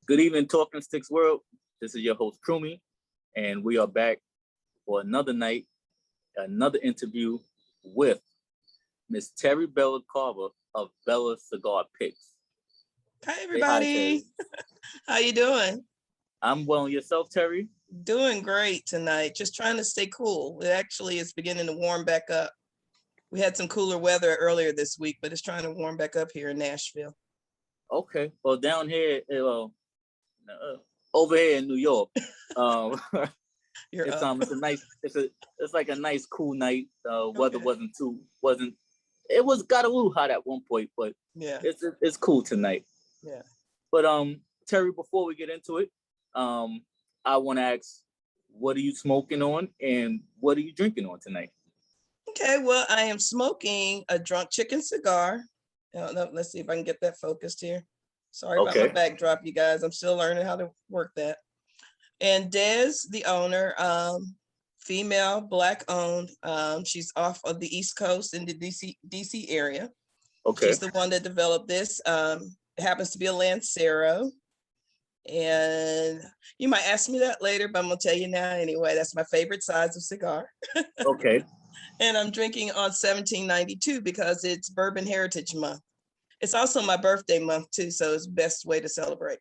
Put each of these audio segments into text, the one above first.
Good evening, Talking Sticks World. This is your host, Croomy, and we are back for another night, another interview with Miss Terry Bella Carver of Bella Cigar Picks. Hi, Say hi, Terry. everybody. How you doing? I'm well. And yourself, Terry? Doing great tonight. Just trying to stay cool. It actually is beginning to warm back up. We had some cooler weather earlier this week, but it's trying to warm back up here in Nashville. Okay. Well, down here, over here in New York, You're it's up. it's like a nice cool night. Weather wasn't. It got a little hot at one point, but Yeah. it's cool tonight. Yeah. But Terry, before we get into it, I want to ask, what are you smoking on, and what are you drinking on tonight? Okay. Well, I am smoking a drunk chicken cigar. Let's see if I can get that focused here. Sorry about my backdrop, you guys. I'm still learning how to work that. And Des, the owner, female, Black owned. She's off of the East Coast in the DC area. Okay. She's the one that developed this. It happens to be a Lancero. And you might ask me that later, but I'm going to tell you now anyway. That's my favorite size of cigar. Okay. And I'm drinking on 1792 because it's Bourbon Heritage Month. It's also my birthday month too, so it's the best way to celebrate.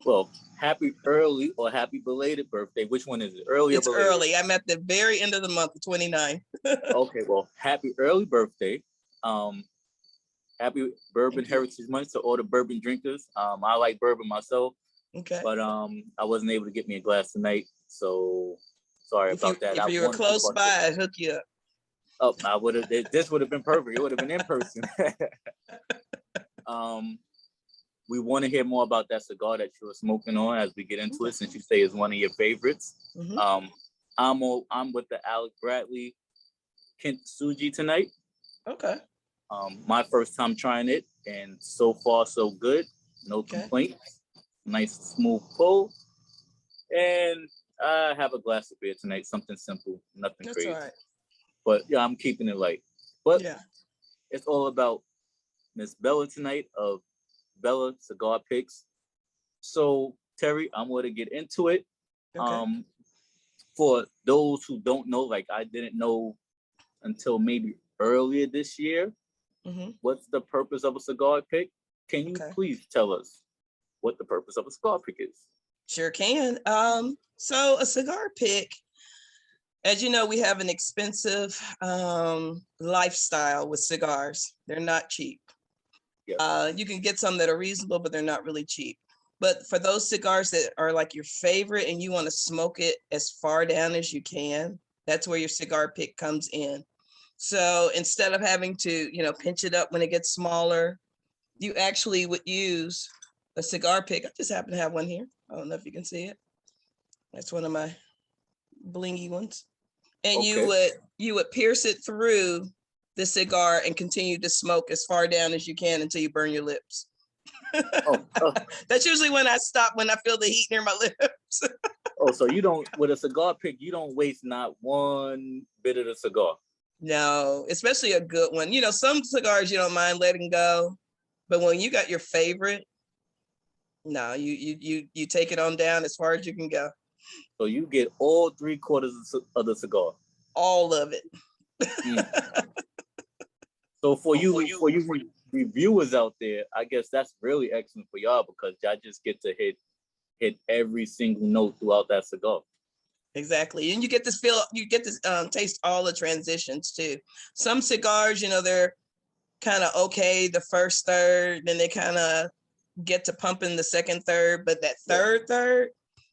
Well, happy early or happy belated birthday. Which one is it? Early or belated? It's early. I'm at the very end of the month, the 29th. Okay, well, happy early birthday. Happy Bourbon Heritage Month to all the bourbon drinkers. I like bourbon myself. Okay. But I wasn't able to get me a glass tonight, so sorry about that. If you were close by, I'd hook you up. Oh, I would have. This would have been perfect. It would have been in person. We want to hear more about that cigar that you were smoking on as we get into it, since you say it's one of your favorites. Mm-hmm. I'm with the Alec Bradley Kent Suji tonight. Okay. My first time trying it, and so far so good. No complaints. Nice smooth pull, and I have a glass of beer tonight. Something simple, nothing crazy. All right. But yeah, I'm keeping it light. But yeah, it's all about Miss Bella tonight of Bella Cigar Picks. So Terry, I'm going to get into it. Okay. For those who don't know, like I didn't know until maybe earlier this year, what's the purpose of a cigar pick? Can you please tell us what the purpose of a cigar pick is? Sure can. So a cigar pick, as you know, we have an expensive lifestyle with cigars. They're not cheap. Yes. You can get some that are reasonable, but they're not really cheap. But for those cigars that are like your favorite and you want to smoke it as far down as you can, that's where your cigar pick comes in. So instead of having to, pinch it up when it gets smaller, you actually would use a cigar pick. I just happen to have one here. I don't know if you can see it. That's one of my blingy ones. And you would pierce it through the cigar and continue to smoke as far down as you can until you burn your lips. That's usually when I stop, when I feel the heat near my lips. So you don't, with a cigar pick, you don't waste not one bit of the cigar. No, especially a good one. Some cigars you don't mind letting go, but when you got your favorite, no, you take it on down as far as you can go. So you get all 3/4 of the cigar. All of it. So for you reviewers out there, I guess that's really excellent for y'all, because y'all just get to hit every single note throughout that cigar. Exactly. And you get this taste all the transitions too. Some cigars, they're kind of okay the first third, then they kind of get to pumping the second third, but that third,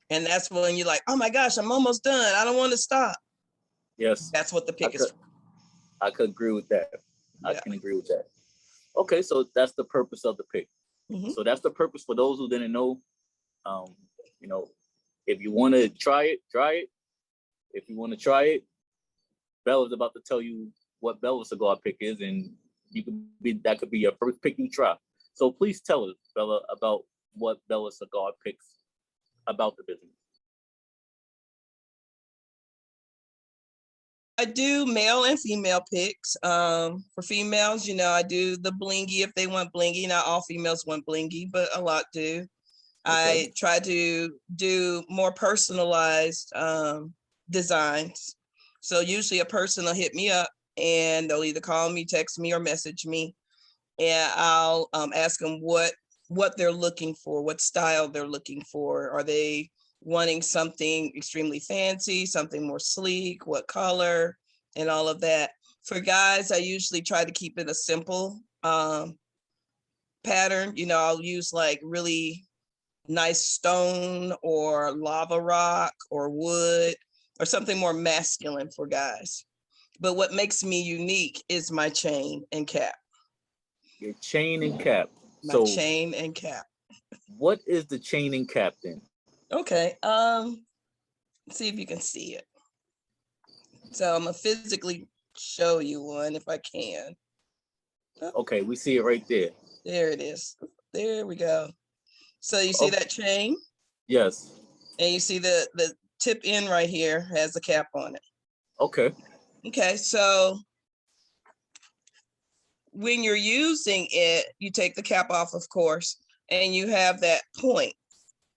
and that's when you're like, oh my gosh, I'm almost done. I don't want to stop. Yes. That's what the pick is for. I could agree with that. I can agree with that. Okay, so that's the purpose of the pick. Mm-hmm. So that's the purpose for those who didn't know. If you want to try it, try it. If you want to try it, Bella's about to tell you what Bella's cigar pick is, and that could be your first pick you try. So please tell us, Bella, about what Bella Cigar Picks about the business. I do male and female picks. For females, I do the blingy if they want blingy. Not all females want blingy, but a lot do. I try to do more personalized designs. So usually a person will hit me up and they'll either call me, text me, or message me. And I'll ask them what they're looking for, what style they're looking for. Are they wanting something extremely fancy, something more sleek, what color, and all of that. For guys, I usually try to keep it a simple pattern. You know, I'll use like really nice stone or lava rock or wood or something more masculine for guys. But what makes me unique is my chain and cap. Your chain and cap. My chain and cap. What is the chain and cap then? Okay. See if you can see it. So I'm gonna physically show you one if I can. Okay, we see it right there. There it is. There we go. So you see that chain? Yes. And you see the tip end right here has a cap on it. Okay. Okay, so when you're using it, you take the cap off, of course, and you have that point.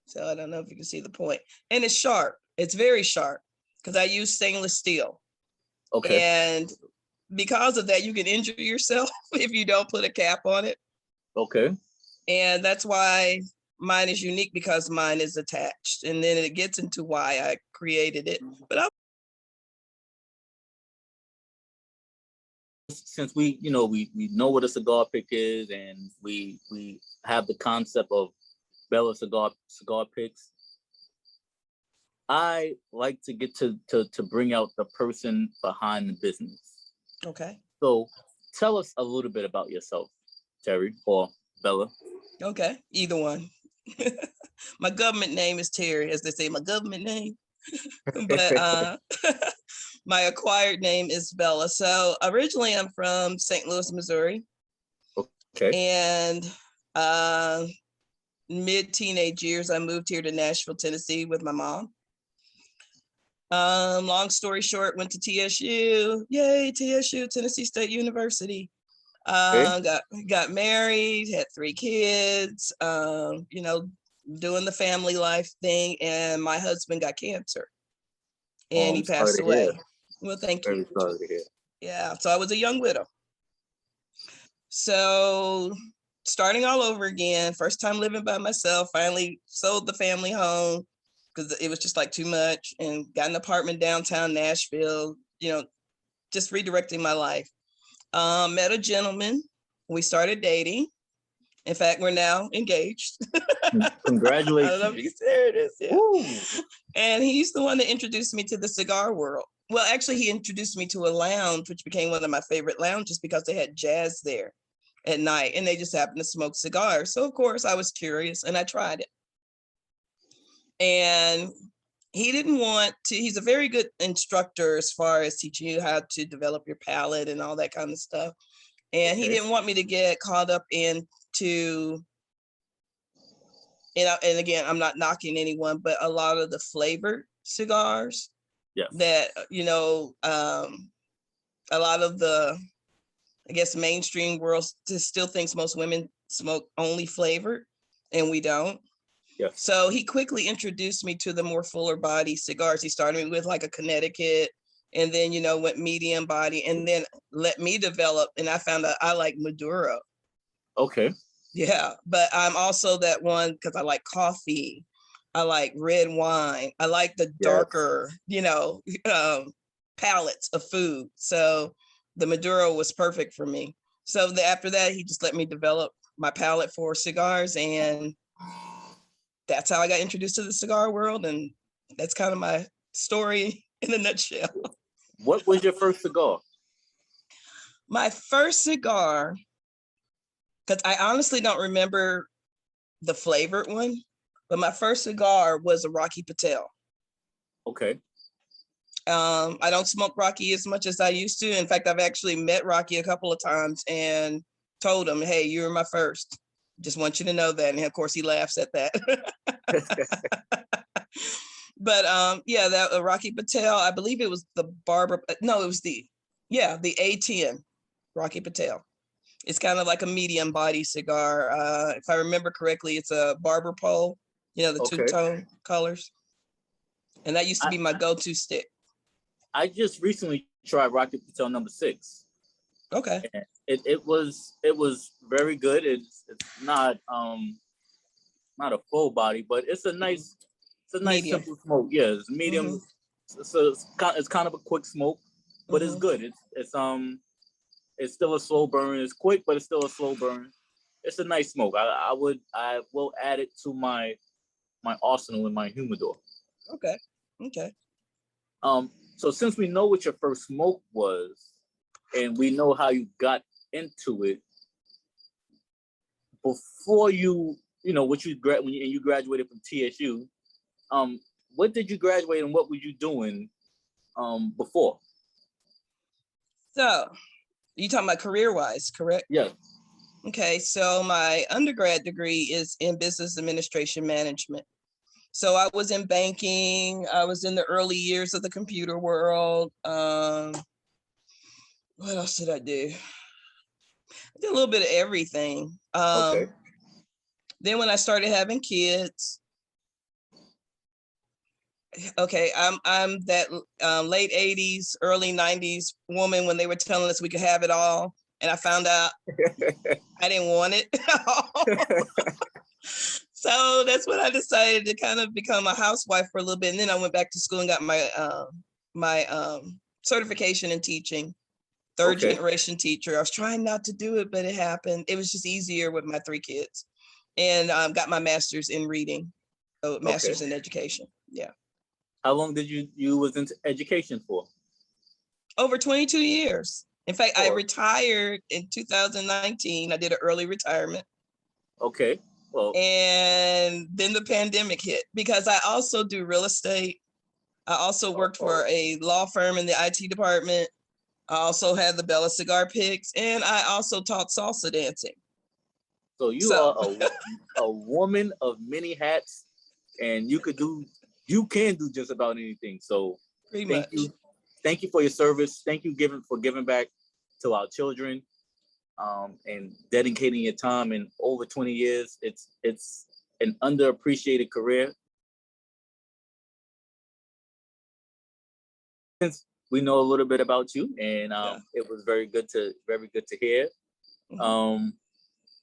So I don't know if you can see the point. And it's sharp. It's very sharp because I use stainless steel. Okay. And because of that, you can injure yourself if you don't put a cap on it. Okay. And that's why mine is unique, because mine is attached. And then it gets into why I created it. But since we know what a cigar pick is, and we have the concept of Bella cigar picks, I like to get to bring out the person behind the business. Okay. So tell us a little bit about yourself, Terry or Bella. Okay, either one. My government name is Terry, as they say, my government name. But my acquired name is Bella. So originally I'm from St. Louis, Missouri. Okay. And mid-teenage years, I moved here to Nashville, Tennessee with my mom. Long story short, went to TSU. Yay, TSU, Tennessee State University. Got married, had 3 kids, doing the family life thing, and my husband got cancer. And he passed away. Well, thank you. Sorry to hear. Yeah, so I was a young widow. So starting all over again, first time living by myself, finally sold the family home because it was just like too much, and got an apartment downtown Nashville, just redirecting my life. Met a gentleman. We started dating. In fact, we're now engaged. Congratulations. I don't know if you can see it is. Yeah. And he's the one that introduced me to the cigar world. Well, actually, he introduced me to a lounge, which became one of my favorite lounges because they had jazz there at night, and they just happened to smoke cigars. So, of course, I was curious, and I tried it. And he didn't want to, he's a very good instructor as far as teaching you how to develop your palate and all that kind of stuff. And he didn't want me to get caught up into, and again, I'm not knocking anyone, but a lot of the flavored cigars that, a lot of the, I guess, mainstream world still thinks most women smoke only flavored, and we don't. Yeah. So he quickly introduced me to the more fuller body cigars. He started me with like a Connecticut, and then, went medium body, and then let me develop. And I found out I like Maduro. Okay. Yeah. But I'm also that one because I like coffee. I like red wine. I like the darker, palettes of food. So the Maduro was perfect for me. So after that, he just let me develop my palate for cigars, and that's how I got introduced to the cigar world. And that's kind of my story in a nutshell. What was your first cigar? My first cigar, because I honestly don't remember the flavored one, but my first cigar was a Rocky Patel. Okay. I don't smoke Rocky as much as I used to. In fact, I've actually met Rocky a couple of times and told him, hey, you're my first. Just want you to know that. And of course, he laughs at that. But that Rocky Patel, I believe it was the the A10 Rocky Patel. It's kind of like a medium body cigar. If I remember correctly, it's a barber pole The Okay. two-tone colors. And that used to be my go-to stick. I just recently tried Rocket Patel number 6. Okay. And it was very good. It's not a full body, but it's a nice Medium. simple smoke. Yeah, it's medium. Mm-hmm. So it's kind of a quick smoke, but it's good. It's still a slow burn. It's quick, but it's still a slow burn. It's a nice smoke. I will add it to my arsenal in my humidor. Okay. So since we know what your first smoke was, and we know how you got into it, before when you graduated from TSU, what did you graduate and what were you doing before? So you talking about career-wise, correct? Yes. Okay, so my undergrad degree is in business administration management. So I was in banking. I was in the early years of the computer world. What else did I do? I did a little bit of everything. Okay. Then when I started having kids, okay, I'm that late 80s, early 90s woman when they were telling us we could have it all. And I found out I didn't want it. So that's when I decided to kind of become a housewife for a little bit. And then I went back to school and got my certification in teaching, third generation teacher. I was trying not to do it, but it happened. It was just easier with my 3 kids. And got my master's in reading, so master's in education. Yeah. How long did you was into education for? Over 22 years. In fact, I retired in 2019. I did an early retirement. Okay. Well, and then the pandemic hit because I also do real estate. I also worked for a law firm in the IT department. I also had the Bella Cigar Picks, and I also taught salsa dancing. So you are a woman of many hats, and you can do just about anything. So thank you for your service. Thank you for giving back to our children, and dedicating your time in over 20 years. It's an underappreciated career. Since we know a little bit about you, and it was very good to hear.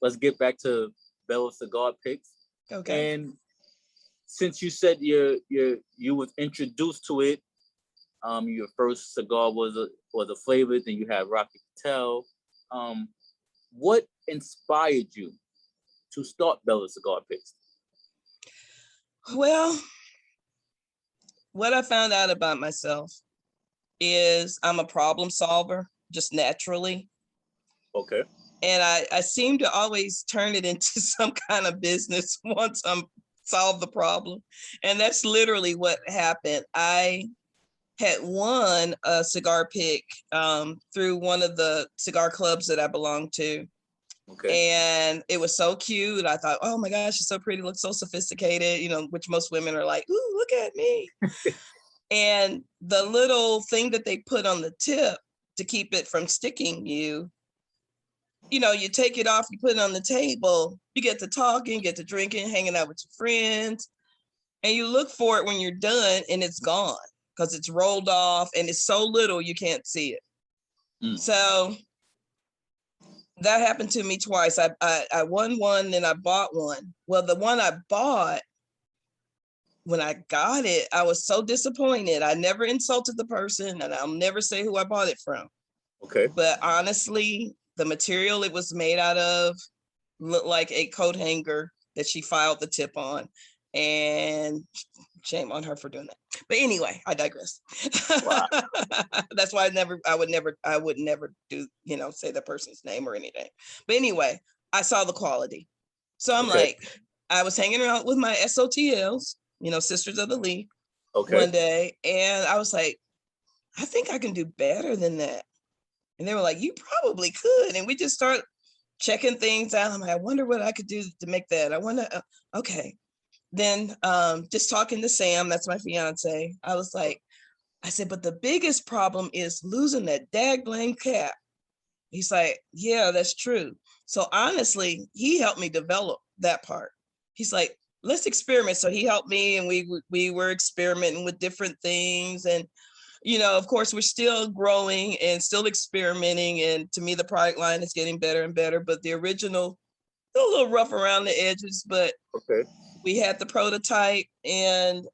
Let's get back to Bella Cigar Picks. Okay. And since you said you was introduced to it, your first cigar was a flavor, then you had Rocket Patel. What inspired you to start Bella Cigar Picks? Well, what I found out about myself is I'm a problem solver, just naturally. Okay. And I seem to always turn it into some kind of business once I'm solved the problem. And that's literally what happened. I had won a cigar pick through one of the cigar clubs that I belonged to. Okay. And it was so cute. I thought, oh my gosh, she's so pretty, looks so sophisticated, which most women are like, ooh, look at me. And the little thing that they put on the tip to keep it from sticking you, you take it off, you put it on the table, you get to talking, get to drinking, hanging out with your friends, and you look for it when you're done and it's gone because it's rolled off and it's so little you can't see it. So that happened to me twice. I won one, then I bought one. Well, the one I bought, when I got it, I was so disappointed. I never insulted the person, and I'll never say who I bought it from. Okay. But honestly, the material it was made out of looked like a coat hanger that she filed the tip on. And shame on her for doing that. But anyway, I digress. Wow. That's why I would never do, say the person's name or anything. But anyway, I saw the quality. So I'm like, I was hanging around with my SOTLs, Sisters of the League, one day. And I was like, I think I can do better than that. And they were like, you probably could. And we just start checking things out. I'm like, I wonder what I could do to make that. I wonder, okay. Then just talking to Sam, that's my fiance, I said, but the biggest problem is losing that daggone cap. He's like, yeah, that's true. So honestly, he helped me develop that part. He's like, let's experiment. So he helped me, and we were experimenting with different things. And, you know, of course, we're still growing and still experimenting. And to me, the product line is getting better and better. But the original, a little rough around the edges, but Okay. we had the prototype, and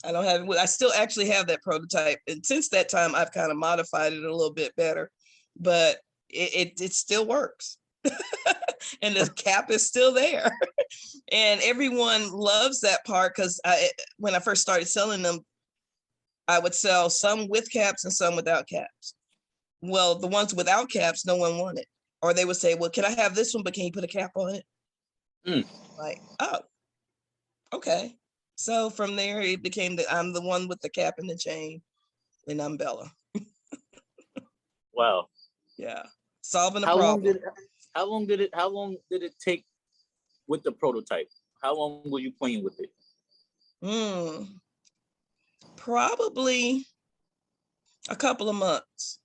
I still actually have that prototype. And since that time, I've kind of modified it a little bit better, but it still works. And the cap is still there. And everyone loves that part, because when I first started selling them, I would sell some with caps and some without caps. Well, the ones without caps, no one wanted. Or they would say, well, can I have this one, but can you put a cap on it? Like, oh, okay. So from there, it became I'm the one with the cap and the chain, and I'm Bella. Wow. Yeah. Solving a problem. How long did it take with the prototype? How long were you playing with it? Probably a couple of months.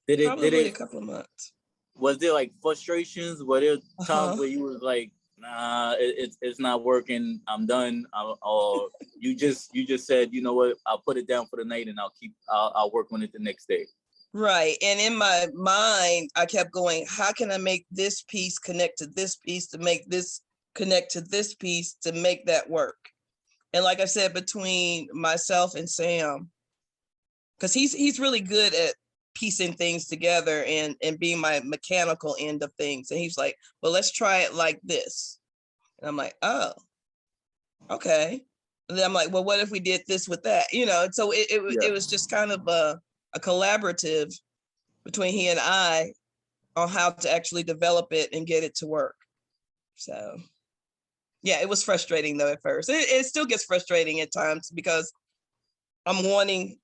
Did it a couple of months. Was there like frustrations? Were there times where you was like, nah, it's not working, I'm done, or you just said, you know what, I'll put it down for the night and I'll work on it the next day? Right. And in my mind, I kept going, how can I make this piece connect to this piece to make this connect to this piece to make that work? And like I said, between myself and Sam, because he's really good at piecing things together and being my mechanical end of things. And he's like, well, let's try it like this. And I'm like, oh, okay. And then I'm like, well, what if we did this with that? You know, and so it was just kind of a collaborative between he and I on how to actually develop it and get it to work. So yeah, it was frustrating though at first. It still gets frustrating at times because I'm wanting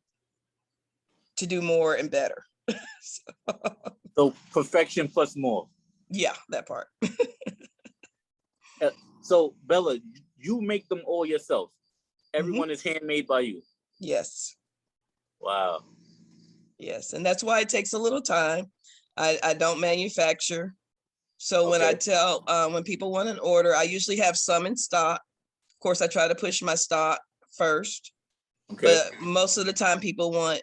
to do more and better. So perfection plus more. Yeah, that part. So Bella, you make them all yourself. Everyone is handmade by you. Yes. Wow. Yes, and that's why it takes a little time. I don't manufacture. So when I tell, when people want an order, I usually have some in stock. Of course, I try to push my stock first. Okay. But most of the time people want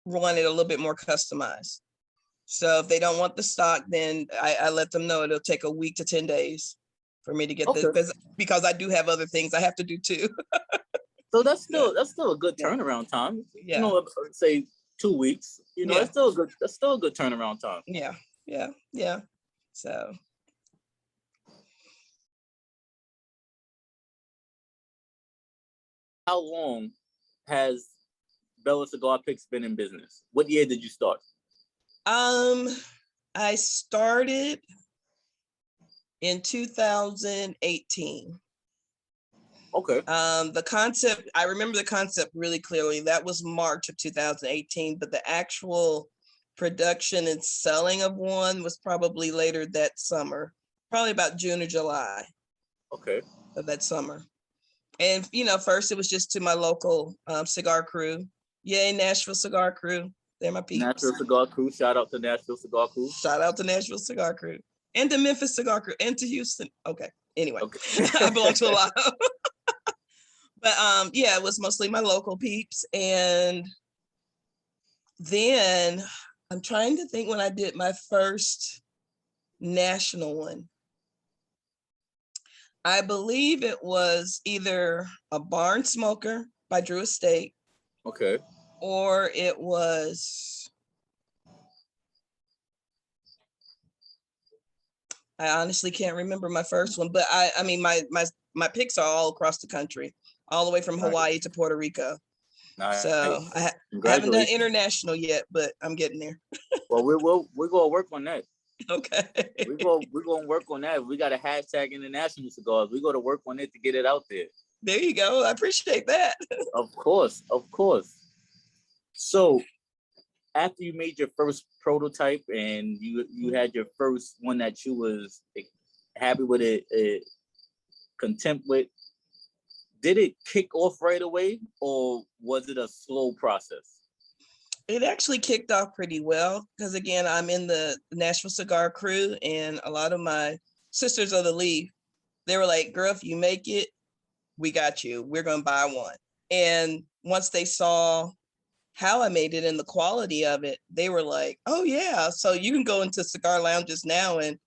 it a little bit more customized. So if they don't want the stock, then I let them know it'll take a week to 10 days for me to get this, because I do have other things I have to do too. So that's still a good turnaround time. Yeah. You know, say 2 weeks. You know, that's still a good turnaround time. Yeah. So how long has Bella Cigar Picks been in business? What year did you start? I started in 2018. Okay. The concept, I remember the concept really clearly. That was March of 2018, but the actual production and selling of one was probably later that summer, probably about June or July. Okay. Of that summer. And, you know, first it was just to my local cigar crew. Yay, Nashville Cigar Crew. They're my peeps. Nashville Cigar Crew. Shout out to Nashville Cigar Crew. Shout out to Nashville Cigar Crew. And to Memphis Cigar Crew. And to Houston. Okay. Anyway, I belong to a lot of But yeah, it was mostly my local peeps. And then I'm trying to think when I did my first national one. I believe it was either a Barn Smoker by Drew Estate. Okay. Or it was, I honestly can't remember my first one, but I mean, my picks are all across the country, all the way from Hawaii to Puerto Rico. Nice. So I haven't done international yet, but I'm getting there. Well, we're gonna work on that. Okay. We're gonna work on that. We got a hashtag international cigars. We're gonna work on it to get it out there. There you go. I appreciate that. Of course. So after you made your first prototype and you had your first one that you was happy with it, content with, did it kick off right away or was it a slow process? It actually kicked off pretty well because, again, I'm in the Nashville Cigar Crew and a lot of my sisters of the Leaf They were like, girl, if you make it, we got you. We're going to buy one. And once they saw how I made it and the quality of it, they were like, oh yeah. So you can go into cigar lounges now, and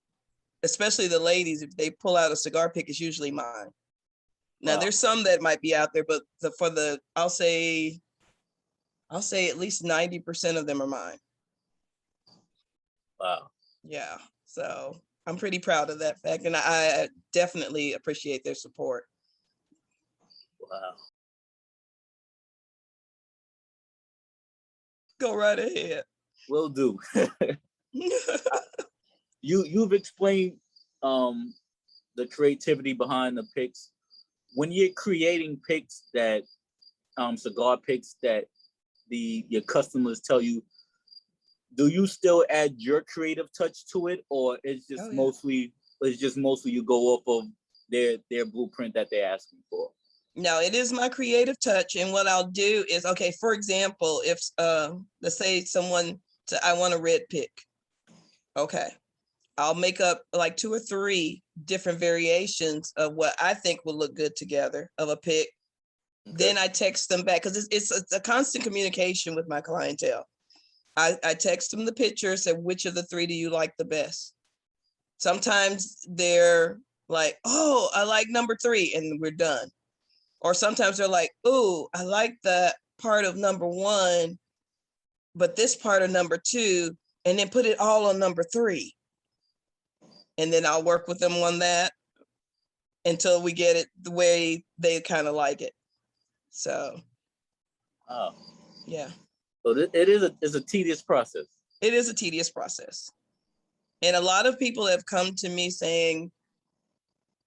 especially the ladies, if they pull out a cigar pick, it's usually mine. Now there's some that might be out there, but I'll say at least 90% of them are mine. Wow. Yeah. So I'm pretty proud of that fact. And I definitely appreciate their support. Wow. Go right ahead. Will do. You've explained the creativity behind the picks. When you're creating picks that cigar picks that your customers tell you, do you still add your creative touch to it, or it's just mostly you go off of their blueprint that they're asking for? No, it is my creative touch. And what I'll do is, okay, for example, if let's say I want a red pick. Okay. I'll make up like 2 or 3 different variations of what I think will look good together of a pick. Okay. Then I text them back, because it's a constant communication with my clientele. I text them the picture, say, which of the 3 do you like the best? Sometimes they're like, oh, I like number 3, and we're done. Or sometimes they're like, oh, I like the part of number 1, but this part of number 2, and then put it all on number 3. And then I'll work with them on that until we get it the way they kind of like it. So, yeah. So it's a tedious process. It is a tedious process. And a lot of people have come to me saying,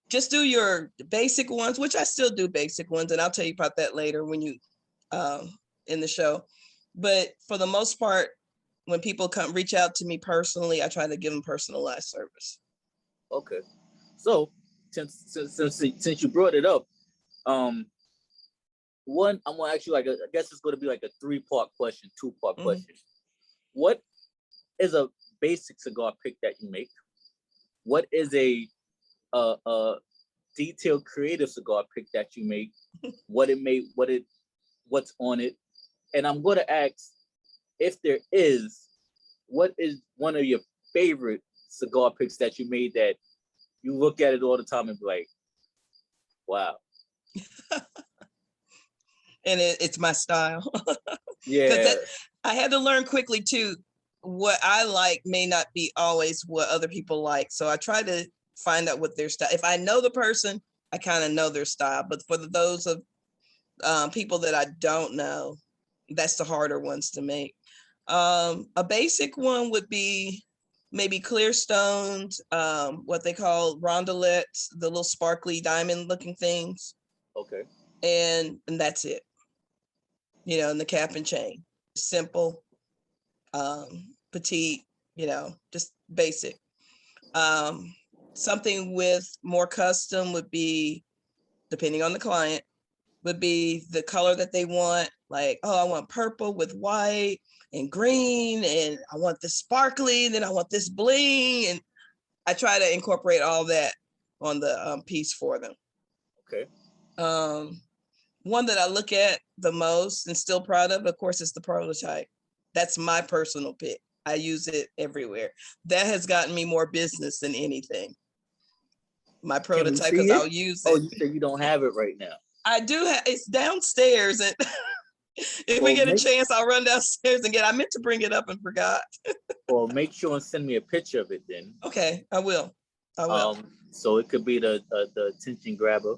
just do your basic ones, which I still do basic ones. And I'll tell you about that later when you, in the show. But for the most part, when people reach out to me personally, I try to give them personalized service. Okay. So since you brought it up, one, I'm gonna ask you, I guess it's gonna be like a 2-part question. What is a basic cigar pick that you make? What is a detailed creative cigar pick that you make? What's on it? And I'm gonna ask, if there is, what is one of your favorite cigar picks that you made that you look at it all the time and be like, wow. And it's my style. Yeah. I had to learn quickly too, what I like may not be always what other people like. So I try to find out what their style. If I know the person, I kind of know their style. But for those of people that I don't know, that's the harder ones to make. A basic one would be maybe clear stones, what they call rondelettes, the little sparkly diamond looking things. Okay. And that's it. And the cap and chain. Simple, petite, just basic. Something with more custom would be, depending on the client, would be the color that they want. Like, oh, I want purple with white and green, and I want this sparkly, and then I want this bling. And I try to incorporate all that on the piece for them. Okay. One that I look at the most and still proud of course, is the prototype. That's my personal pick. I use it everywhere. That has gotten me more business than anything. My prototype, because I'll use it. Oh, you said you don't have it right now. I do have, it's downstairs, and if we get a chance, I'll run downstairs and I meant to bring it up and forgot. Well, make sure and send me a picture of it then. Okay, I will. So it could be the attention grabber.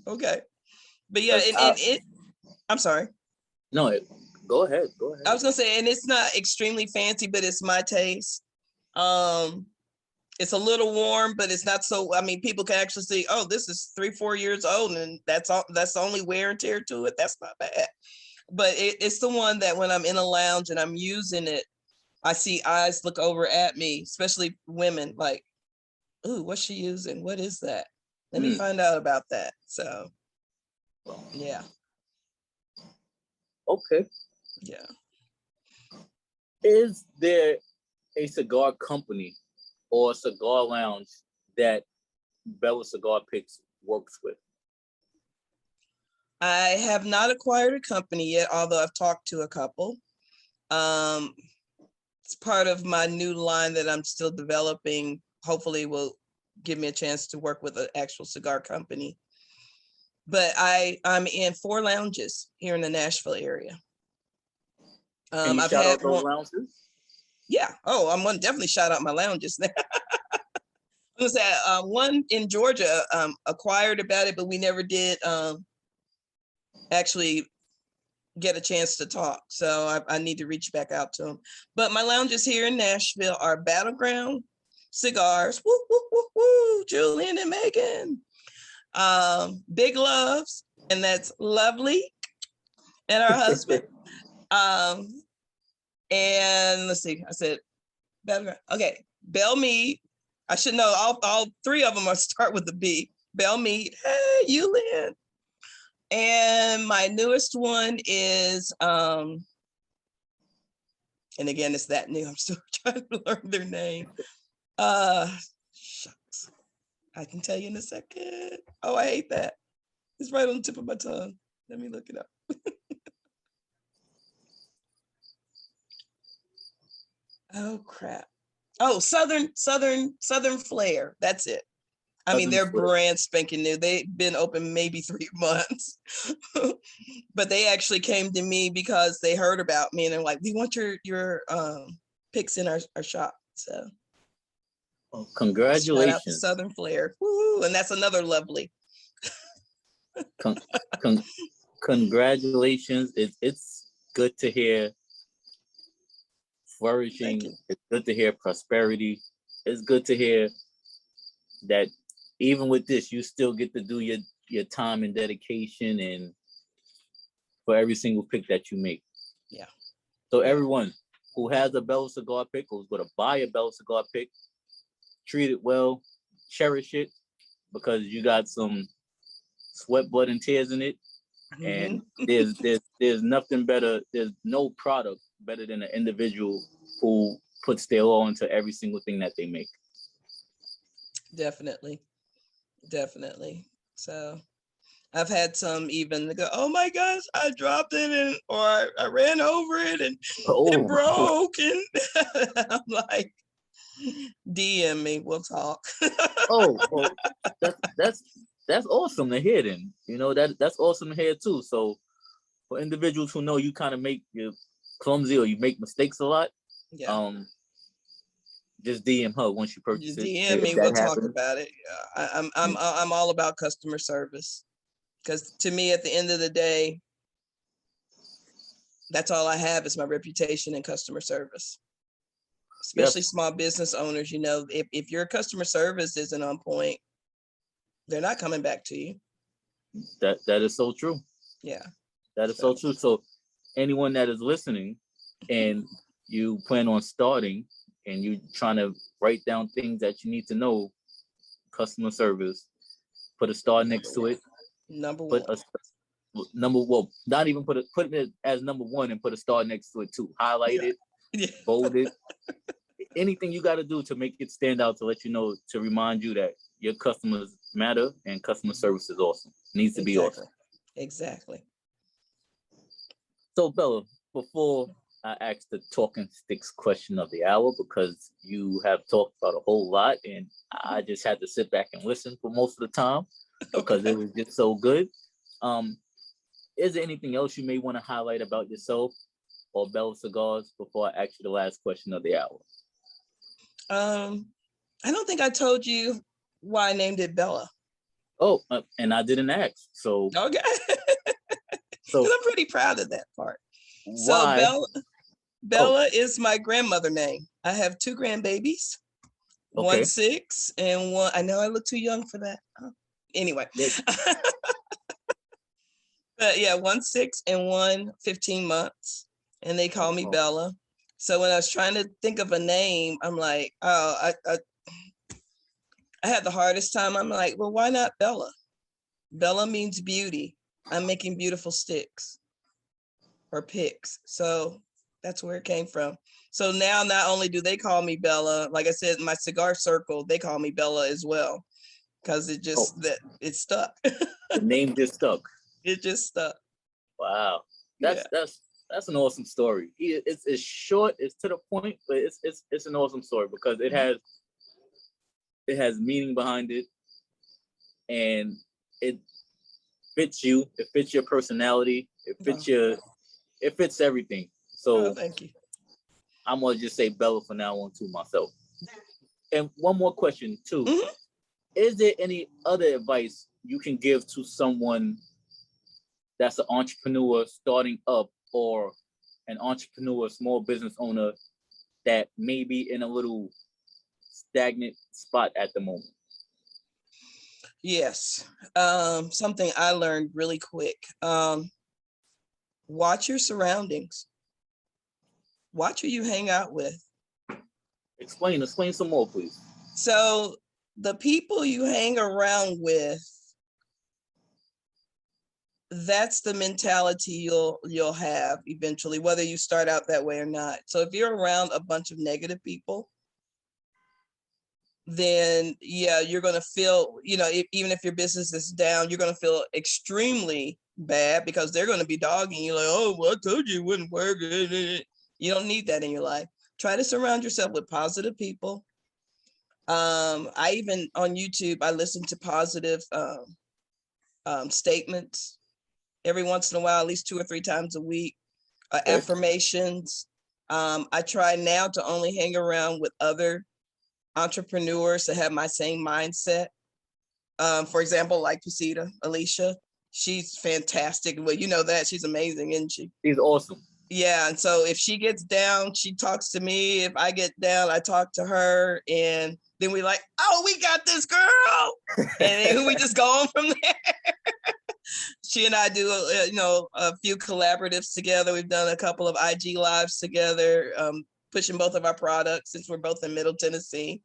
Okay. But yeah, I'm sorry. No, go ahead. I was gonna say, and it's not extremely fancy, but it's my taste. It's a little warm, but it's not so, people can actually see, oh, this is 3-4 years old, and that's the only wear and tear to it. That's not bad. But it's the one that when I'm in a lounge and I'm using it, I see eyes look over at me, especially women, like, ooh, what's she using? What is that? Let me find out about that. So, yeah. Okay. Yeah. Is there a cigar company or a cigar lounge that Bella Cigar Picks works with? I have not acquired a company yet, although I've talked to a couple. It's part of my new line that I'm still developing. Hopefully will give me a chance to work with an actual cigar company. But I'm in 4 lounges here in the Nashville area. Can you I've shout had out those lounges? Yeah. Oh, I'm going to definitely shout out my lounges. I'm gonna say one in Georgia acquired about it, but we never did actually get a chance to talk. So I need to reach back out to them. But my lounges here in Nashville are Battleground Cigars, woo, woo, woo, woo, Julian and Megan. Big Loves, and that's Lovely and her husband. And let's see, I said Battleground. Okay, Bell Mead. I should know all 3 of them are start with the B. Bell Mead. Hey, you Lynn. And my newest one is, and again, it's that new. I'm still trying to learn their name. Shucks. I can tell you in a second. Oh, I hate that. It's right on the tip of my tongue. Let me look it up. Oh, crap. Oh, Southern Flair. That's it. I mean, they're brand spanking new. They've been open maybe 3 months, but they actually came to me because they heard about me and they're like, we want your picks in our shop. So, well, congratulations. Shout out to Southern Flair. Woo, and that's another Lovely. Congratulations. It's good to hear flourishing. It's good to hear prosperity. It's good to hear that even with this, you still get to do your time and dedication and for every single pick that you make. Yeah. So everyone who has a Bella Cigar Pick, who's going to buy a Bella Cigar Pick, treat it well, cherish it, because you got some sweat, blood, and tears in it. And there's nothing better. There's no product better than an individual who puts their all into every single thing that they make. Definitely. So I've had some even go, oh my gosh, I dropped it and or I ran over it and it broke. And I'm like, DM me, we'll talk. Well, that's awesome to hear then. You know, that's awesome to hear too. So for individuals who know you kind of make you clumsy or you make mistakes a lot, just DM her once you purchase it. DM me, we'll talk about it. I'm all about customer service, because to me, at the end of the day, that's all I have is my reputation and customer service. Especially small business owners, you know, if your customer service isn't on point, they're not coming back to you. That is so true. Yeah. That is so true. So anyone that is listening and you plan on starting and you trying to write down things that you need to know, customer service, put a star next to it. Number one. Not even put it as number 1 and put a star next to it too. Highlight it, bold it. Anything you got to do to make it stand out, to let you know, to remind you that your customers matter and customer service is awesome. Needs to be awesome. Exactly. So Bella, before I ask the talking sticks question of the hour, because you have talked about a whole lot and I just had to sit back and listen for most of the time because it was just so good. Is there anything else you may want to highlight about yourself or Bella Cigars before I ask you the last question of the hour? I don't think I told you why I named it Bella. Oh, and I didn't ask. So okay. So I'm pretty proud of that part. Why? So Bella is my grandmother name. I have 2 grandbabies. Okay. 1 6 and 1. I know I look too young for that. Anyway. But yeah, 1 6 and 1 15 months. And they call me Bella. So when I was trying to think of a name, I'm like, I had the hardest time. I'm like, well, why not Bella? Bella means beauty. I'm making beautiful sticks or picks. So that's where it came from. So now not only do they call me Bella, like I said, my cigar circle, they call me Bella as well. because it just it stuck. The name just stuck. It just stuck. Wow, that's an awesome story. It's short, it's to the point, but it's an awesome story because it has meaning behind it, and it fits you. It fits your personality. It fits everything. So thank you. I'm gonna just say Bella from now on to myself. And one more question too. Mm-hmm. Is there any other advice you can give to someone that's an entrepreneur starting up, or an entrepreneur, small business owner that may be in a little stagnant spot at the moment? Yes. Something I learned really quick. Watch your surroundings. Watch who you hang out with. Explain some more, please. So the people you hang around with, that's the mentality you'll have eventually, whether you start out that way or not. So if you're around a bunch of negative people, then you're going to feel, even if your business is down, you're going to feel extremely bad because they're going to be dogging you like, oh, well, I told you it wouldn't work. You don't need that in your life. Try to surround yourself with positive people. I even on YouTube, I listen to positive statements every once in a while, at least 2 or 3 times a week, affirmations. I try now to only hang around with other entrepreneurs that have my same mindset. For example, like Pasita, Alicia, she's fantastic. Well, you know that she's amazing, isn't she? She's awesome. Yeah. And so if she gets down, she talks to me. If I get down, I talk to her. And then we like, oh, we got this girl. And then we just go on from there. She and I do, a few collaboratives together. We've done a couple of IG lives together, pushing both of our products since we're both in Middle Tennessee.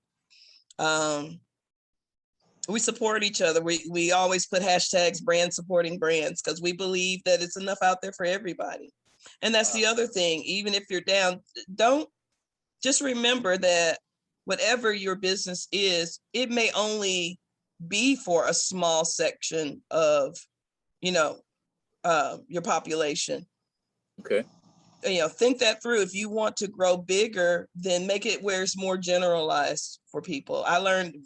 We support each other. We always put hashtags brand supporting brands because we believe that it's enough out there for everybody. And that's the other thing. Even if you're down, don't just remember that whatever your business is, it may only be for a small section of, your population. Okay. Think that through. If you want to grow bigger, then make it where it's more generalized for people. I learned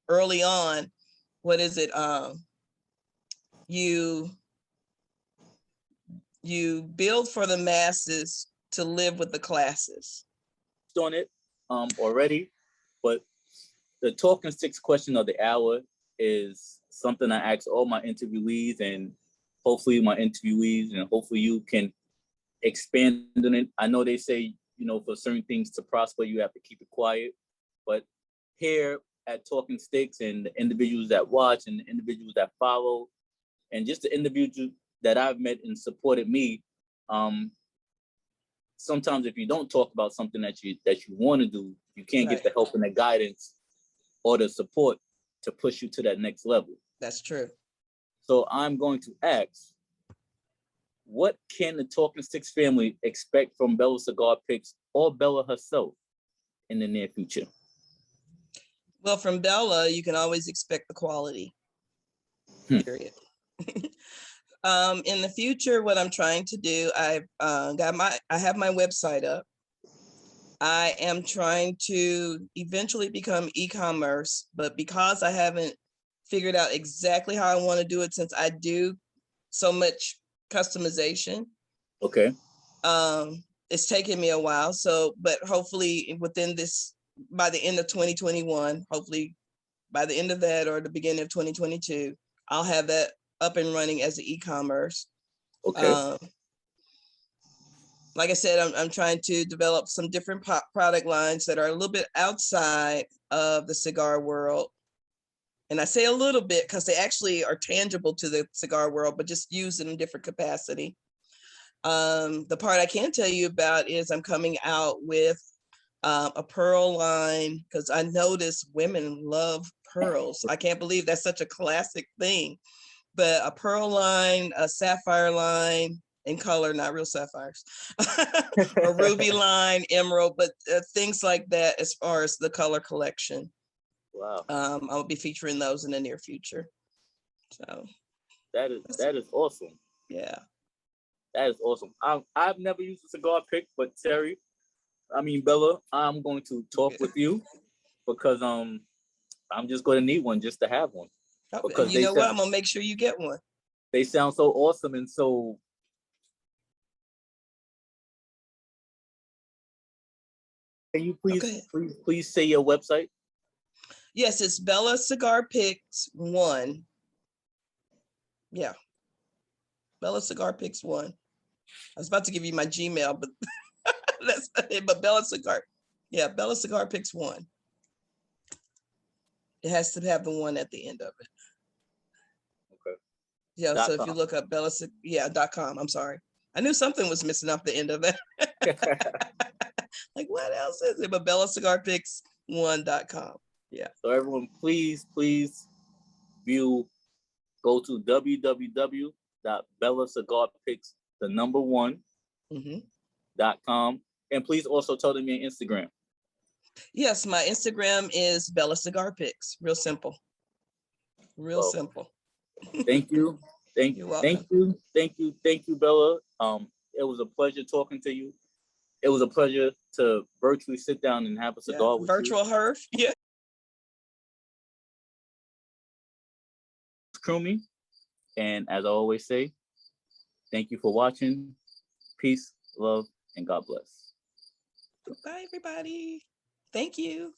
early on, you build for the masses to live with the classes. On it already, but the talking sticks question of the hour is something I ask all my interviewees, and hopefully you can expand on it. I know they say, for certain things to prosper, you have to keep it quiet, but here at Talking Sticks, and the individuals that watch and the individuals that follow, and just the individuals that I've met and supported me, sometimes if you don't talk about something that you want to do, you can't get the help and the guidance or the support to push you to that next level. That's true. So I'm going to ask, what can the Talking Sticks family expect from Bella Cigar Picks or Bella herself in the near future? Well, from Bella, you can always expect the quality. Period. In the future, what I'm trying to do, I have my website up. I am trying to eventually become e-commerce, but because I haven't figured out exactly how I want to do it, since I do so much customization. Okay. It's taken me a while. So, but hopefully by the end of 2021, hopefully by the end of that or the beginning of 2022, I'll have that up and running as an e-commerce. Okay. Like I said, I'm trying to develop some different product lines that are a little bit outside of the cigar world. And I say a little bit because they actually are tangible to the cigar world, but just used in a different capacity. The part I can tell you about is I'm coming out with a pearl line, because I notice women love pearls. I can't believe that's such a classic thing. But a pearl line, a sapphire line, in color, not real sapphires, a ruby line, emerald, but things like that as far as the color collection. Wow. I'll be featuring those in the near future. So that is awesome. Yeah. That is awesome. I've never used a cigar pick, but Bella, I'm going to talk with you because I'm just going to need one just to have one. Because you know what? I'm gonna make sure you get one. They sound so awesome and so. Can you please say your website? Yes, it's Bella Cigar Picks 1. Yeah. Bella Cigar Picks 1. I was about to give you my Gmail, but that's not it. But Bella Cigar. Yeah, Bella Cigar Picks 1. It has to have the 1 at the end of it. Okay. Yeah, so if you look up .com, I'm sorry. I knew something was missing off the end of it. Like, what else is it? But BellaCigarPicks1.com. Yeah. So everyone, please go to www.bellacigarpicks1.com, and please also tell them your Instagram. Yes, my Instagram is Bella Cigar Picks. Real simple. Simple. Thank you. Thank you, Bella. It was a pleasure talking to you. It was a pleasure to virtually sit down and have a cigar with virtual you. Herf. Yeah. Croomy. And as I always say, thank you for watching. Peace, love, and God bless. Bye, everybody. Thank you.